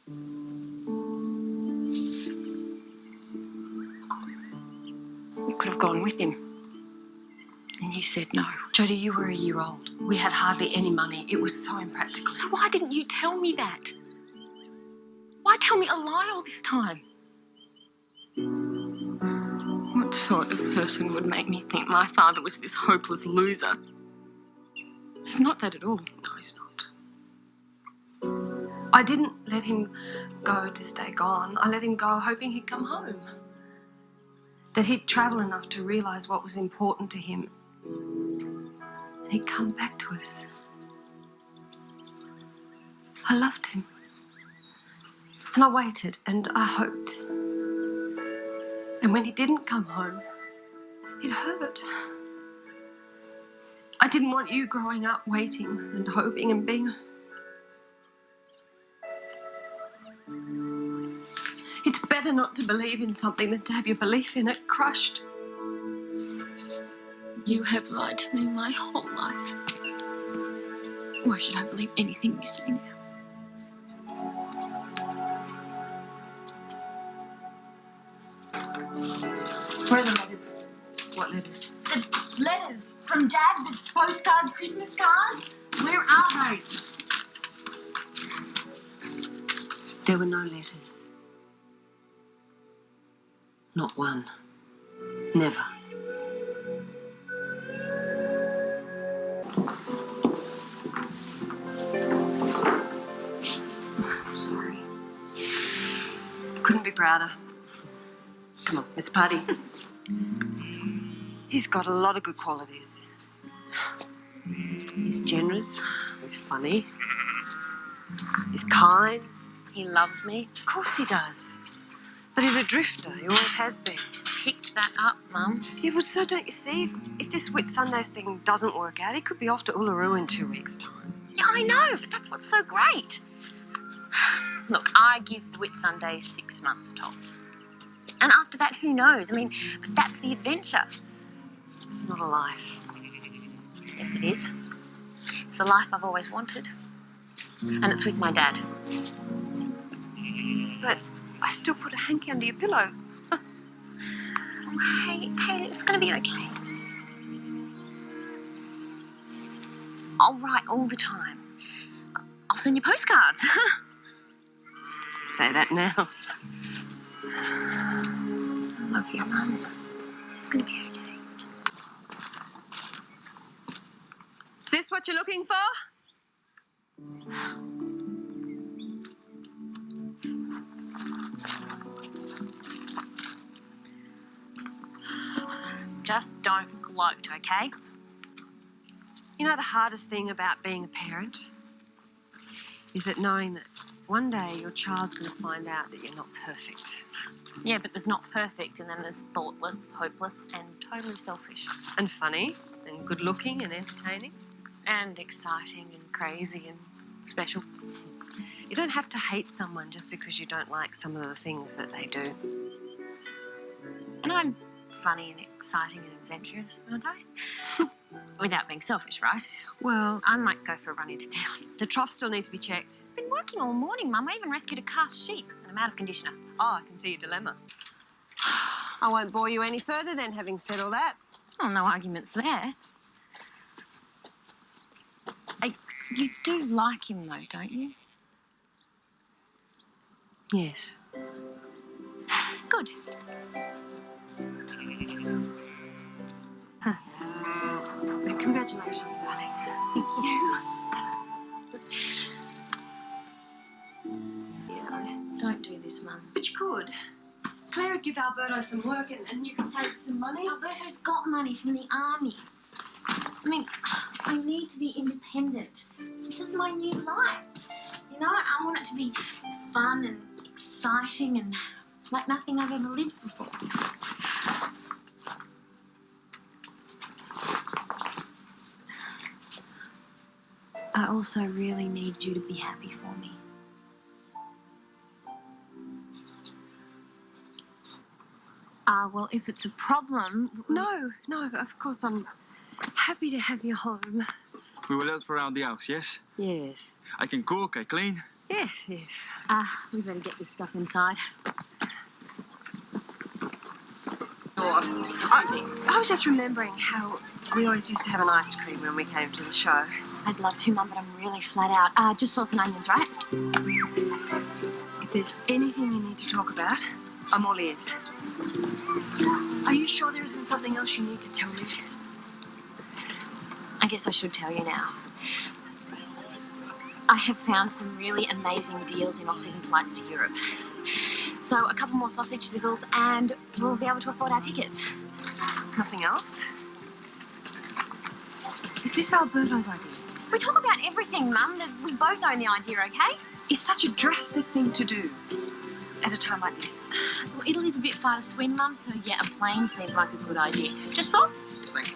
You could have gone with him. And you said no. Jodi, you were a year old. We had hardly any money. It was so impractical. So why didn't you tell me that? Why tell me a lie all this time? What sort of person would make me think my father was this hopeless loser? He's not that at all. No, he's not. I didn't let him go to stay gone. I let him go hoping he'd come home. That he'd travel enough to realise what was important to him. And he'd come back to us. I loved him. And I waited and I hoped. And when he didn't come home, it hurt. I didn't want you growing up waiting and hoping and being... It's better not to believe in something than to have your belief in it crushed. You have lied to me my whole life. Why should I believe anything you say now? Where are the letters? What letters? The letters from Dad, the postcards, Christmas cards. Where are they? There were no letters. Not one. Never. Sorry. Couldn't be prouder. Come on, let's party. He's got a lot of good qualities. He's generous. He's funny. He's kind. He loves me. Of course he does. But he's a drifter. He always has been. Picked that up, Mum. Yeah, well, so don't you see? If this Whitsundays thing doesn't work out, he could be off to Uluru in 2 weeks' time. Yeah, I know, but that's what's so great. Look, I give the Whitsundays 6 months tops. And after that, who knows? I mean, but that's the adventure. It's not a life. Yes, it is. It's the life I've always wanted. And it's with my dad. But I still put a hanky under your pillow. Oh, hey, it's going to be okay. I'll write all the time. I'll send you postcards. Say that now. I love you, Mum. It's going to be okay. Is this what you're looking for? Just don't gloat, okay? You know, the hardest thing about being a parent is that knowing that one day your child's going to find out that you're not perfect. Yeah, but there's not perfect, and then there's thoughtless, hopeless, and totally selfish. And funny, and good-looking, and entertaining. And exciting, and crazy, and special. You don't have to hate someone just because you don't like some of the things that they do. And I'm funny and exciting and adventurous, aren't I? Without being selfish, right? Well, I might go for a run into town. the troughs still need to be checked. I've been working all morning, Mum. I even rescued a cast sheep, and I'm out of conditioner. Oh, I can see your dilemma. I won't bore you any further then, having said all that. Oh, no arguments there. You do like him, though, don't you? Yes. Good. Congratulations, darling. Thank you. Yeah, Don't do this, Mum. but you could. Claire would give Alberto some work and you could save some money. Alberto's got money from the army. I mean, I need to be independent. This is my new life. You know, I want it to be fun and exciting and like nothing I've ever lived before. I also really need you to be happy for me. Well, if it's a problem... No, of course I'm happy to have you home. We will help around the house, yes? Yes. I can cook, I clean. Yes, yes. We better get this stuff inside. I was just remembering how we always used to have an ice cream when we came to the show. I'd love to, Mum, but I'm really flat out. Just sauce and onions, right? If there's anything you need to talk about, I'm all ears. Are you sure there isn't something else you need to tell me? I guess I should tell you now. I have found some really amazing deals in off-season flights to Europe. So a couple more sausage sizzles and we'll be able to afford our tickets. Nothing else? Is this Alberto's idea? We talk about everything, Mum. We both own the idea, okay? It's such a drastic thing to do at a time like this. Well, Italy's a bit far to swim, Mum, so yeah, a plane seemed like a good idea. Just sauce? Thanks.